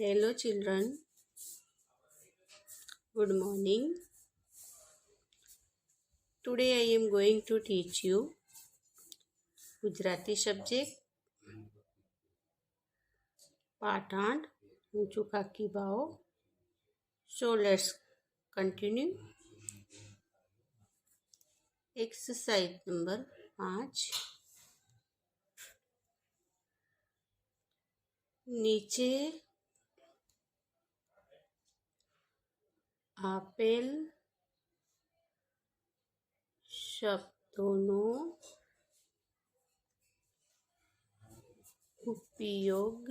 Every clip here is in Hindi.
Hello children, good morning. Today I am going to teach you Gujarati subject part 8 ऊंचू खाकी बाओ. So let's continue. Exercise number 5. नीचे આપેલ શબ્દોનો ઉપયોગ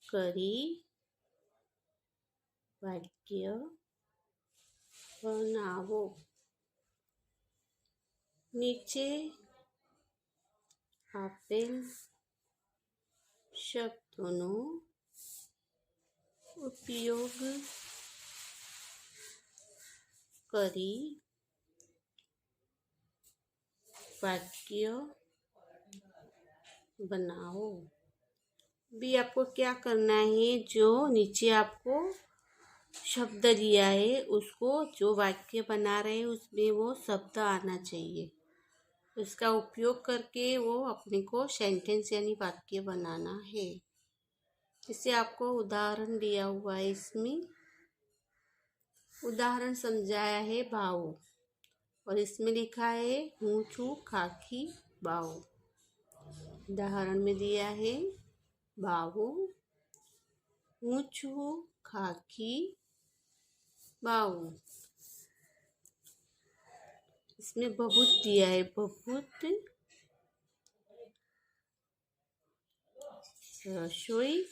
કરી વાક્ય બનાવો. નીચે આપેલ શબ્દોનો ઉપયોગ કરી वाक्य बनाओ. भी आपको क्या करना है, जो नीचे आपको शब्द दिया है उसको जो वाक्य बना रहे हैं उसमें वो शब्द आना चाहिए. उसका उपयोग करके वो अपने को सेंटेंस यानी वाक्य बनाना है. इसे आपको उदाहरण दिया हुआ है. इसमें उदाहरण समझाया है भाव और इसमें लिखा है ऊंचू खाकी बाओ. उदाहरण में दिया है बाओ ऊंचू खाकी बाओ. इसमें बहुत दिया है, बहुत रसोई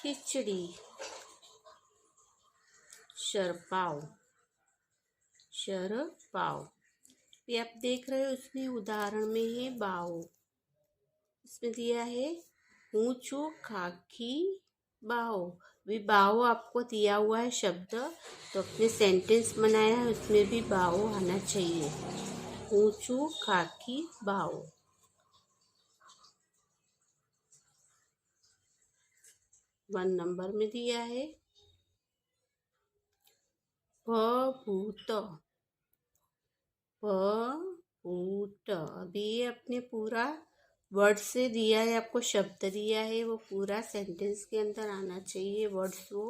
खिचड़ी शरपाव शरपाव. ये आप देख रहे हो उसमें उदाहरण में है बाओ. इसमें दिया है ऊंचू खाकी बाओ. भी बाओ आपको दिया हुआ है शब्द, तो अपने सेंटेंस बनाया है उसमें भी बाओ आना चाहिए. ऊंचू खाकी बाओ. 1 नंबर में दिया है भूत भूत. अभी ये अपने पूरा वर्ड से दिया है, आपको शब्द दिया है वो पूरा सेंटेंस के अंदर आना चाहिए. वर्ड्स वो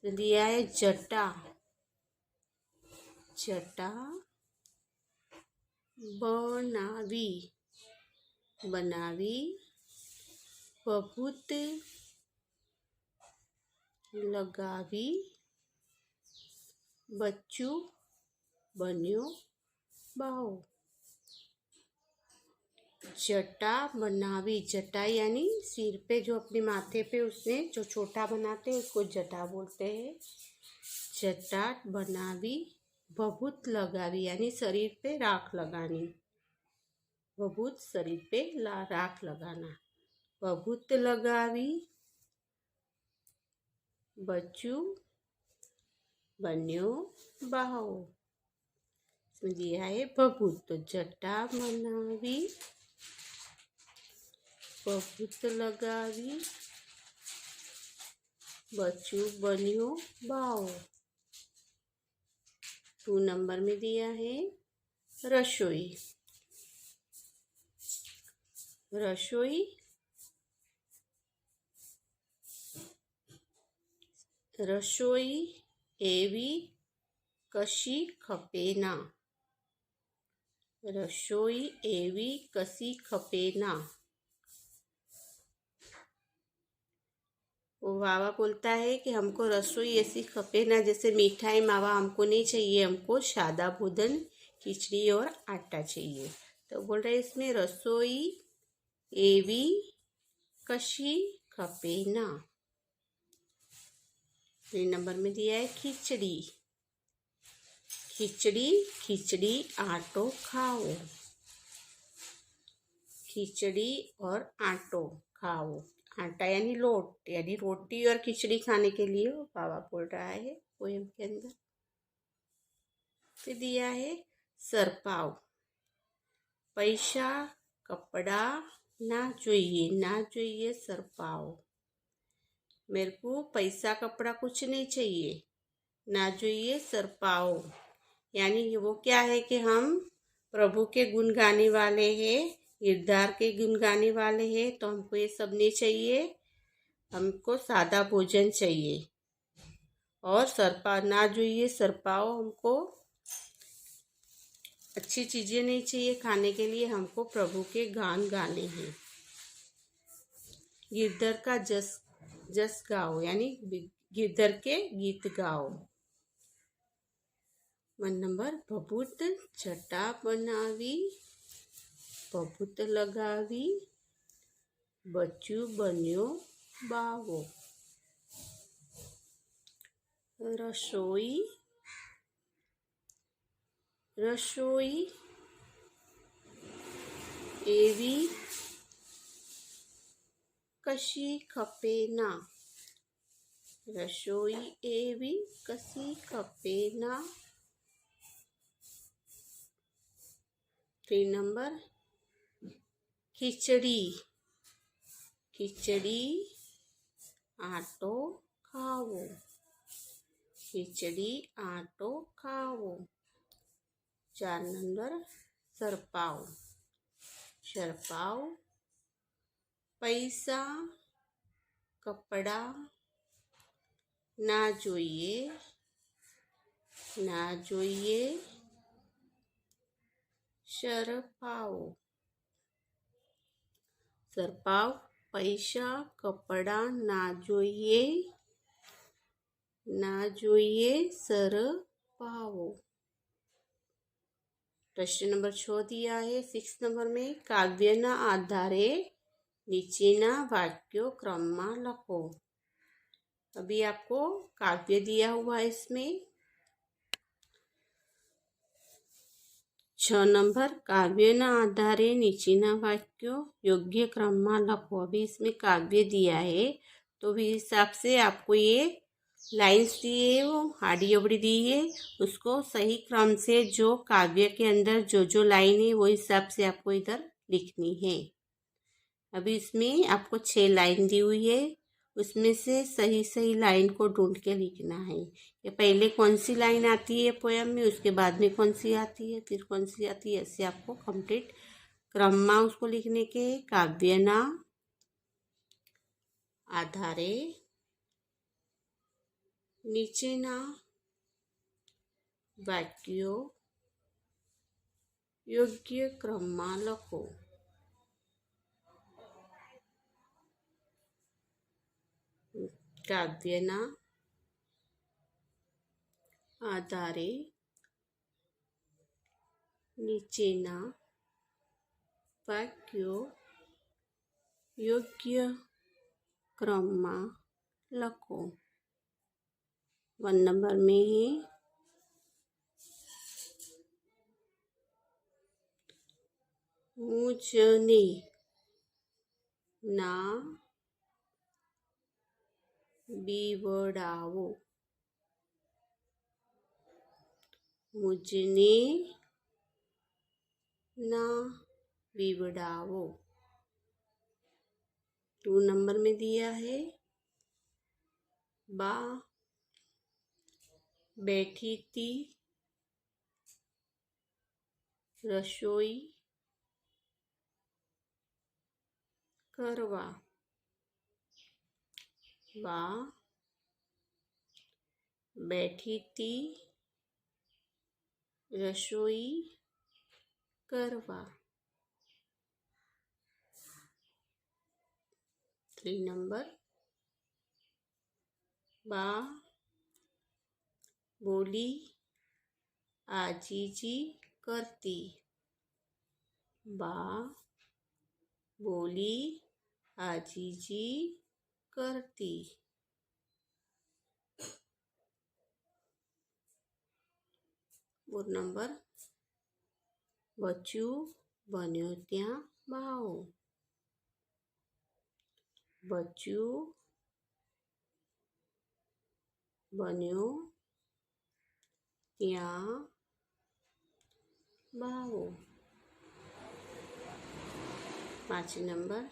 दिया है जटा जटा बनावी बनावी. बहुत लगावी बच्चू बन्यो बाओ. जटा बनावी. जटा यानी सिर पे जो अपने माथे पे उसने जो छोटा बनाते हैं उसको जटा बोलते हैं. जटा बनावी. बहुत लगावी यानी शरीर पे राख लगानी. बहुत शरीर पे राख लगाना. बहुत लगावी बच्चू बन्यो बाओ. इसमें दिया है बहुत. तो जटा बनावी बहुत लगावी बच्चू बन्यो बाओ. 2 नंबर में दिया है रसोई रसोई रसोई एवी कशी खपेना. रसोई एवी कसी खपेना. वो बाबा बोलता है कि हमको रसोई ऐसी खपे ना, जैसे मिठाई मावा हमको नहीं चाहिए, हमको सादा भोजन खिचड़ी और आटा चाहिए. तो बोल रहे इसमें रसोई एवी कशी खपे ना. 3 नंबर में दिया है खिचड़ी खिचड़ी खिचड़ी आटो खाओ. खिचड़ी और आटो खाओ. आटा यानी लोट यानी रोटी और खिचड़ी खाने के लिए वो बाबा बोल रहा है पोएम के अंदर. फिर दिया है सरपाव પૈસા कपड़ा ना चाहिए सर पाओ। मेरे को पैसा कपड़ा कुछ नहीं चाहिए, ना चाहिए सर पाओ। यानी वो क्या है कि हम प्रभु के गुण गाने वाले हैं, गिरधार के गुण गाने वाले हैं, तो हमको ये सब नहीं चाहिए। हमको सादा भोजन चाहिए और सरपा ना चाहिए सर पाओ। हमको अच्छी चीजें नहीं चाहिए खाने के लिए, हमको प्रभु के गान गाने हैं। गिरधर का जस गाओ, यानी गिरधर के गीत गाओ। 1 नंबर, भभूत छटा बनावी, भभूत लगावी, बच्चू बन्यो बावो। रसोई एवी कशी खपे ना। रसोई एवी कशी खपे ना। 3 नंबर, खिचड़ी आटो खाओ। खिचड़ी आटो खाओ। 4 नंबर, सरपाव पैसा कपड़ा ना જોઈએ सरपाव पैसा कपड़ा ना જોઈએ सरपाव। प्रश्न नंबर 6 दिया है 6 नंबर में, काव्यના आधारे नीचेना वाक्यों क्रम में लखो। अभी आपको काव्य दिया हुआ है इसमें। 6 नंबर, काव्यના आधारे नीचेना वाक्यों योग्य क्रम में लखो। अभी इसमें काव्य दिया है, तो भी हिसाब से आपको ये लाइन्स दिए है, वो आड़ी अवड़ी दी है, उसको सही क्रम से जो काव्य के अंदर जो लाइन है वो हिसाब से आपको इधर लिखनी है। अभी इसमें आपको 6 लाइन दी हुई है, उसमें से सही लाइन को ढूंढ के लिखना है। ये पहले कौन सी लाइन आती है पोयम में, उसके बाद में कौन सी आती है, फिर कौन सी आती है, ऐसे आपको कंप्लीट क्रम में उसको लिखने के। काव्यना आधारे नीचेना वाक्यों योग्य क्रम में लखो। काव्यना आधारे नीचेना वाक्यों योग्य क्रम में लखो। 1 नंबर में है, मुझने ना बीवड़ावो। मुझने ना बीवड़ावो। 2 नंबर में दिया है, बा बैठी थी रसोई करवा। बा बैठी थी रसोई करवा। 3 नंबर, बा बोली आजीजी करती। बा बोली आजीजी करती। 4 नंबर, बच्चू बन्यो त्या बाओ। बच्चू बन्यो त्या बाओ। 5 नंबर,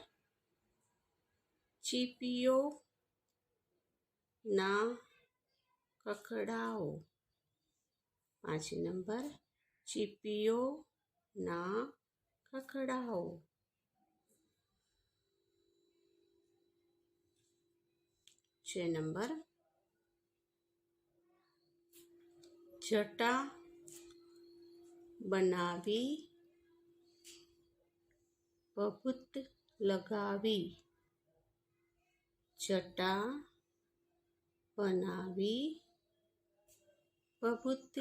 चिपियो ना खखड़ाओ। 5 नंबर, चिपियो ना खखड़ाओ। 6 नंबर, जटा बनावी बहुत लगावी। जटा बनावी बहुत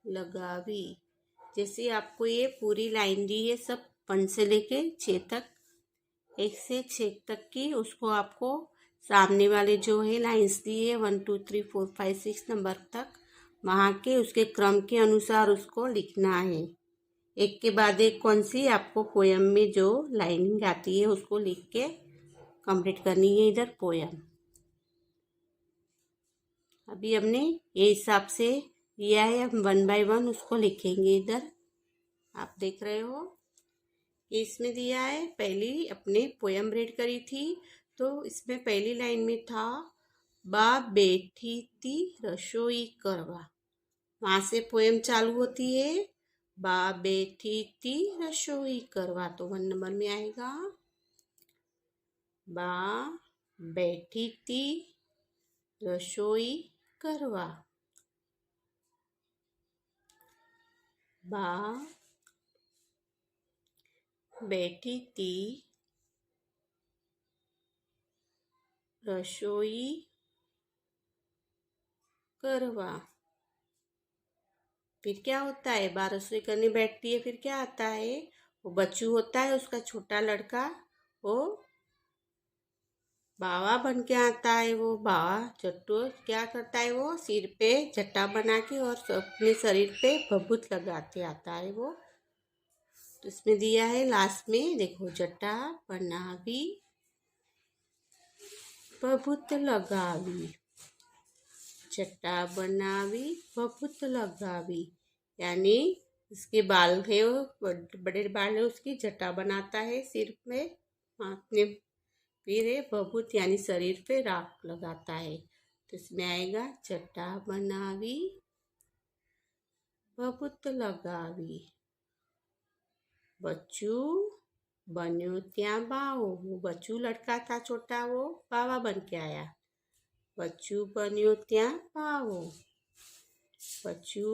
लगावी। जैसे आपको ये पूरी लाइन दी है, सब 1 से लेके 6 तक, 1 से 6 तक की, उसको आपको सामने वाले जो है लाइंस दी है 1 2 3 4 5 6 नंबर तक, वहाँ के उसके क्रम के अनुसार उसको लिखना है। एक के बाद एक कौन सी आपको पोयम में जो लाइनिंग आती है उसको लिख के कंप्लीट करनी है इधर पोयम। अभी हमने ये हिसाब से लिया है, हम 1 बाय 1 उसको लिखेंगे इधर। आप देख रहे हो, ये इसमें दिया है। पहली अपने पोयम रीड करी थी, तो इसमें पहली लाइन में था बा बैठी थी रसोई करवा। वहाँ से पोयम चालू होती है, बा बैठी थी रसोई करवा, तो 1 नंबर में आएगा। बा बैठी थी रसोई करवा। बा बैठी थी रसोई करवा। फिर क्या होता है, बा रसोई करने बैठती है, फिर क्या आता है, वो बच्चू होता है उसका छोटा लड़का, वो बावा बन के आता है। वो बावा जट्टू क्या करता है, वो सिर पे जट्टा बना के और अपने शरीर पे भभूत लगाते आता है वो। तो इसमें दिया है लास्ट में, देखो, जट्टा बनावी भभूत लगावी। जट्टा बनावी भभूत लगावी, यानी इसके बाल है, वो बड़े बाल है, उसकी जट्टा बनाता है सिर में, हाथ में, फिर है भभूत यानी शरीर पे राख लगाता है। तो इसमें आएगा जट्टा बनावी भभूत लगावी। बच्चू बन्यो त्या बाओ। वो बच्चू लड़का था छोटा, वो बावा बन के आया। बच्चू बन्यो त्या बाओ। बच्चू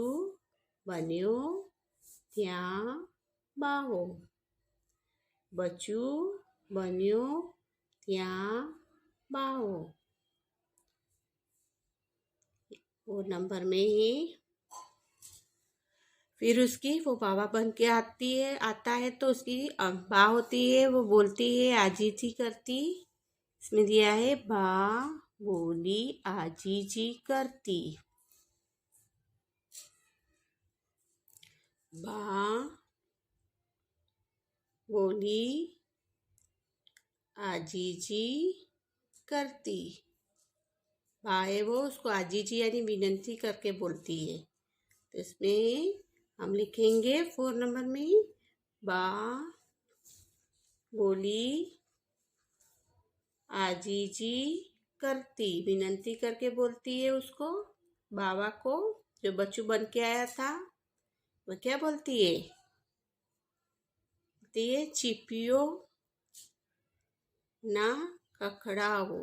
बन्यो त्या बाओ। बच्चू बन्यो त्या बाओ। वो नंबर में ही फिर उसकी वो बाबा बन के आता है, तो उसकी बा होती है, वो बोलती है आजी जी करती। इसमें दिया है बा बोली आजी जी करती। बा बोली आजी जी करती। बा है वो, उसको आजी जी यानी विनंती करके बोलती है। तो इसमें हम लिखेंगे 4 नंबर में, बा बोली आजी जी करती, विनंती करके बोलती है उसको, बाबा को, जो बच्चू बन के आया था। वो क्या बोलती है, बोलती है चिपियो ना खखड़ाओ।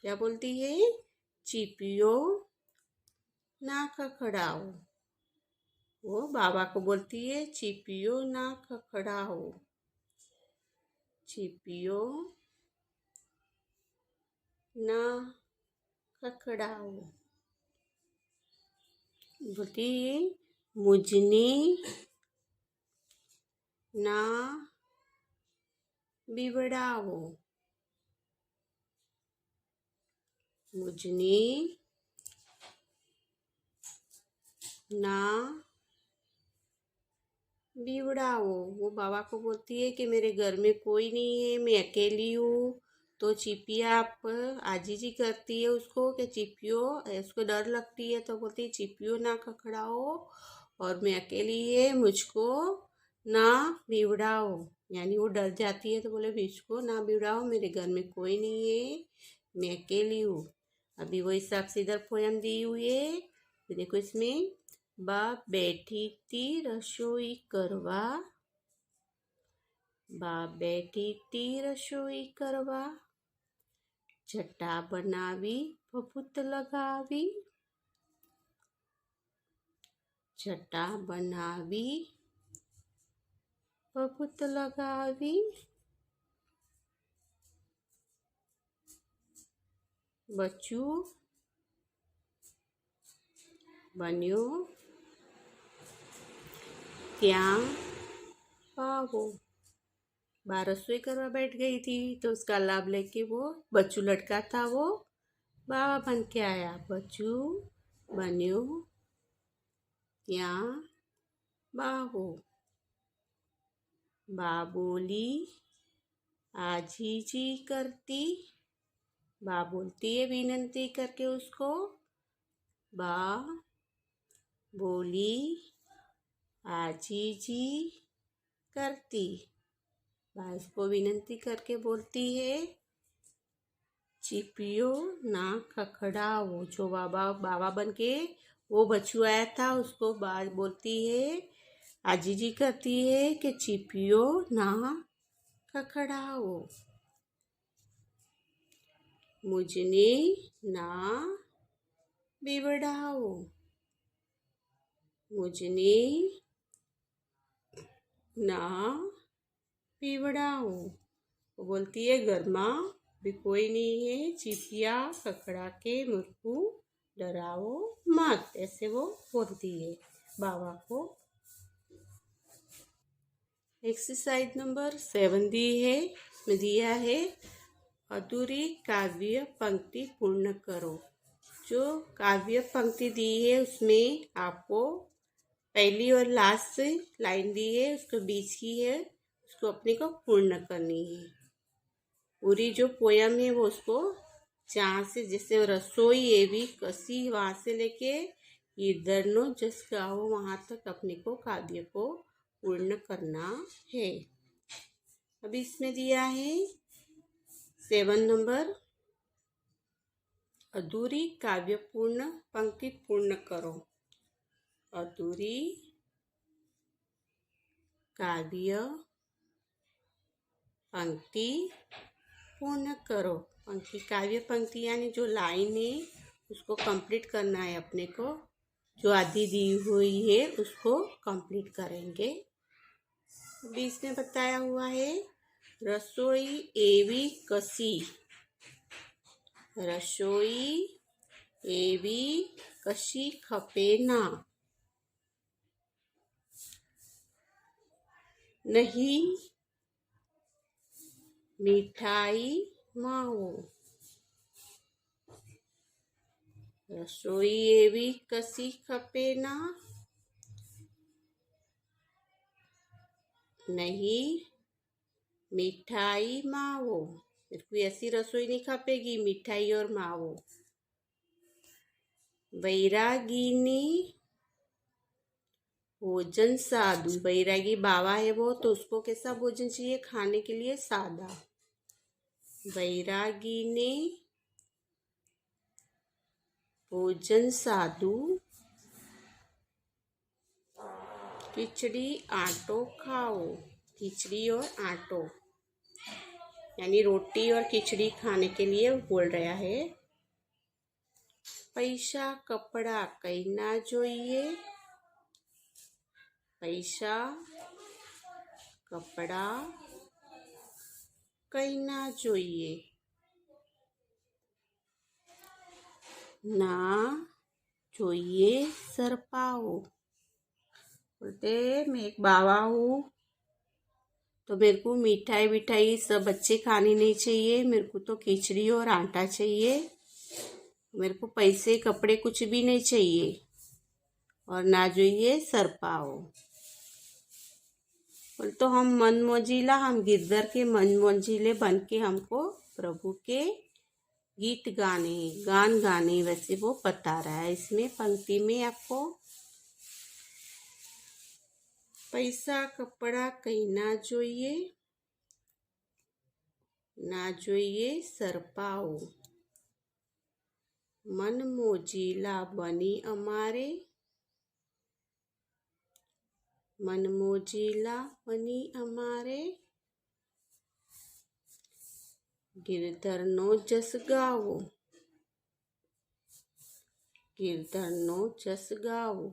क्या बोलती है, चिपियो ना खखड़ाओ। वो बाबा को बोलती है चिपियो ना खखड़ाओ। चिपियो ना खखड़ाओ। बोलती है मुझने ना बिगड़ाओ। मुझने ना बिगड़ाओ। वो बाबा को बोलती है कि मेरे घर में कोई नहीं है, मैं अकेली हूँ। तो चिपिया आप आजी जी करती है उसको कि चिपियो, उसको डर लगती है तो बोलती है चिपियो ना खखड़ाओ और मैं अकेली है, मुझको ना बिगड़ाओ, यानी वो डर जाती है तो बोले फिश को ना बिगड़ाओ, मेरे घर में कोई नहीं है, मैं अकेली हूँ। अभी वो हिसाब से इधर पोयम दी हुई है। तो देखो इसमें, बाप बैठी थी रसोई करवा, बाप बैठी थी रसोई करवा, छटा बनावी फफूत लगावी, छटा बनावी फफूत लगावी, बच्चू बन्यो ત્યાં पावो। बाहर रसोई करवा बैठ गई थी तो उसका लाभ लेके वो बच्चू लड़का था वो बाबा बन के आया। बच्चू बन्यो ત્યાં बावो। बा बोली आजी जी करती, बा बोलती है विनती करके उसको, बा बोली आजी जी करती, बा इसको विनती करके बोलती है, चिपियो ना खखड़ाओ। जो बाबा बन के वो बच्चू आया था उसको बात बोलती है, आजी जी करती है कि चिपियो ना खखड़ाओ, मुझने ना बिगड़ाओ, मुझने ना बिगड़ाओ। वो बोलती है घर माँ भी कोई नहीं है, चिपिया खखड़ा के मुझको डराओ मत, ऐसे वो बोलती है बाबा को। एक्सरसाइज नंबर 7 दी है, में दिया है अधूरी काव्य पंक्ति पूर्ण करो। जो काव्य पंक्ति दी है उसमें आपको पहली और लास्ट लाइन दी है, उसको बीच की है, उसको अपने को पूर्ण करनी है। पूरी जो पोयम है वो उसको जहाँ से, जैसे रसोई है भी कसी, वहाँ से लेके इधर नो जस गाओ वहाँ तक अपने को काव्य को पूर्ण करना है। अभी इसमें दिया है 7 नंबर, अधूरी काव्य पूर्ण पंक्ति पूर्ण करो। अधूरी काव्य पंक्ति पूर्ण करो। पंक्ति काव्य पंक्ति यानी जो लाइन है उसको कंप्लीट करना है अपने को, जो आधी दी हुई है उसको कंप्लीट करेंगे। बीच में बताया हुआ है रसोई एवी कसी, रसोई एवी कशी खपे ना, नहीं मिठाई मावो, रसोई एवी कसी खपे ना, नहीं मिठाई मावो। मेरे को ऐसी रसोई नहीं खपेगी, मिठाई और मावो। बैरागिनी भोजन सादू, बैरागी बाबा है वो तो उसको कैसा भोजन चाहिए खाने के लिए, सादा। बैरागिनी भोजन सादू, खिचड़ी आटो खाओ। खिचड़ी और आटो यानी रोटी और खिचड़ी खाने के लिए बोल रहा है। पैसा कपड़ा कहीं ना जोइए, पैसा कपड़ा कहीं ना जोइए, ना जोइए सरपाओ। बोलते मैं एक बाबा हूँ तो मेरे को मिठाई विठाई सब अच्छे खाने नहीं चाहिए, मेरे को तो खिचड़ी और आटा चाहिए, मेरे को पैसे कपड़े कुछ भी नहीं चाहिए, और ना જોઈએ सरपाओ। बोल तो हम मनमोजीला, हम गिरधर के मनमोजीले बन के हमको प्रभु के गीत गाने, गान गाने, वैसे वो बता रहा है इसमें पंक्ति में आपको। પૈસા કપડા કઈ ના જોઈએ સરપાઓ. મન મોજીલા બની અમારે, મન મોજીલા બની અમારે. गिरधरनो जस गावो, गिरधरनो जस गावो.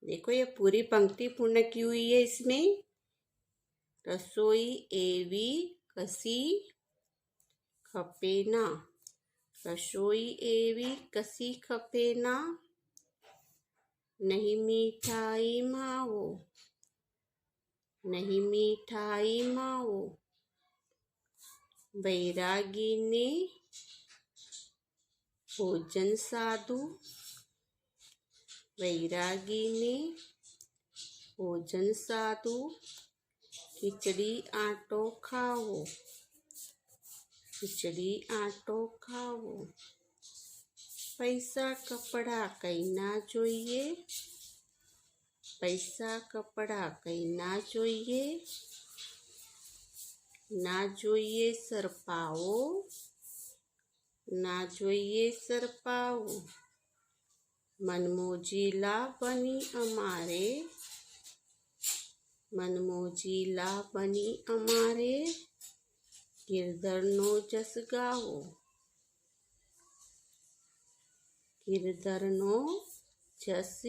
देखो ये पूरी पंक्ति पूर्ण की हुई है इसमें. रसोई एवी कसी खपे ना, रसोई एवी कसी खपे ना. नहीं मीठाई मावो, नहीं मीठाई मावो. बैरागी ने भोजन साधु, बैरागी ने भोजन साधु. खिचड़ी आटो खाओ, खिचड़ी आटो खाओ. पैसा कपड़ा कई ना જોઈએ, पैसा कपड़ा कई ना જોઈએ. ना જોઈએ સરપાઓ, ना જોઈએ સરપાઓ. मनमोजीला बनी अमारे, मनमोजीला बनी अमारे. गिरधरनो जस गावो, गिरधरनो जस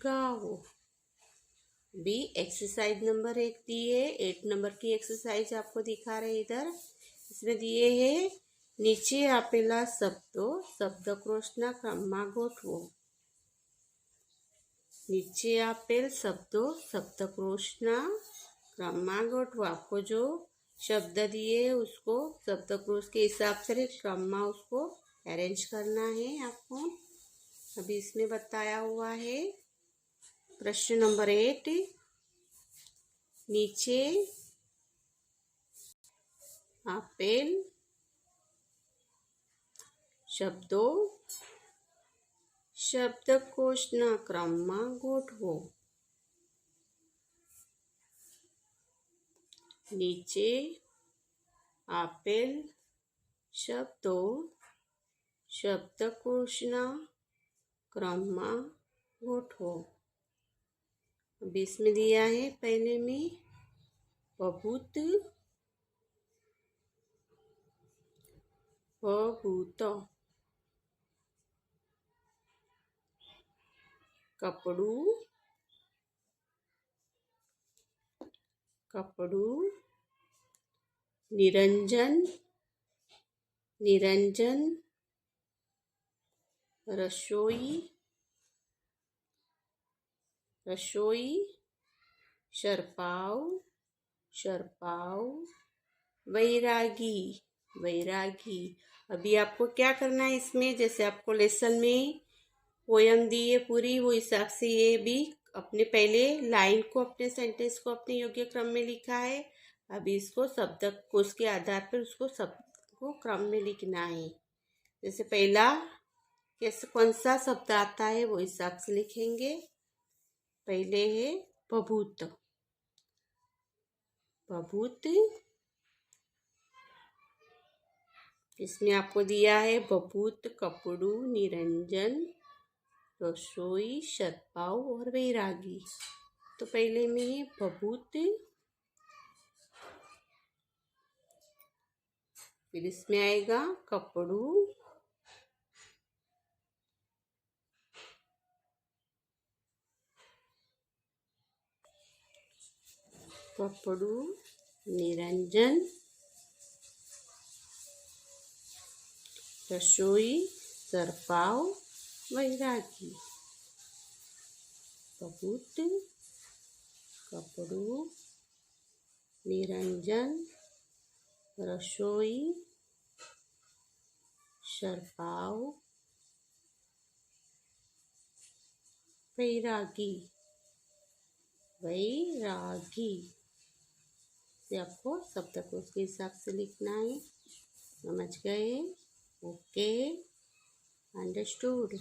गावो. भी एक्सरसाइज नंबर 1 दिए, 8 नंबर की एक्सरसाइज आपको दिखा रहे इधर. इसमें दिए है નીચે આપેલા શબ્દો શબ્દકોશના ક્રમમાં ગોઠવો. નીચે આપેલ શબ્દો शब्दकोशना क्रम में गोठो. आपको जो शब्द दिए उसको शब्दकोश के हिसाब से क्रम में उसको अरेंज करना है आपको. अभी इसमें बताया हुआ है. प्रश्न नंबर 8. नीचे आपेल शब्दों शब्दकोशना क्रम में गोठवो. नीचे आपेल शब्दों शब्दकोशना क्रम में गोठवो. अब इसमें दिया है पहले में बभूत, बभूत. कपड़ू, कपड़ू. निरंजन, निरंजन. रसोई, रसोई. शरपाव, शरपाव. वैरागी, वैरागी. अभी आपको क्या करना है इसमें, जैसे आपको लेसन में पोयम दी है पूरी, वो हिसाब से ये भी अपने पहले लाइन को अपने सेंटेंस को अपने योग्य क्रम में लिखा है. अभी इसको शब्दकोश के आधार पर उसको शब्द को क्रम में लिखना है. जैसे पहला कैसे कौन सा शब्द आता है वो हिसाब से लिखेंगे. पहले है बभूत, बभूत. इसमें आपको दिया है बभूत, कपड़ू, निरंजन, रसोई, शरपाव और वैरागी. तो पहले में है बभूत. फिर इसमें आएगा कपड़ू, कपड़ू, निरंजन, रसोई, शरपाव, वैरागी. बभूत, कपड़ू, निरंजन, रसोई, शरपाव, वैरागी, वैरागी. से आपको शब्दकोश के हिसाब से लिखना है. समझ गए? Okay, understood.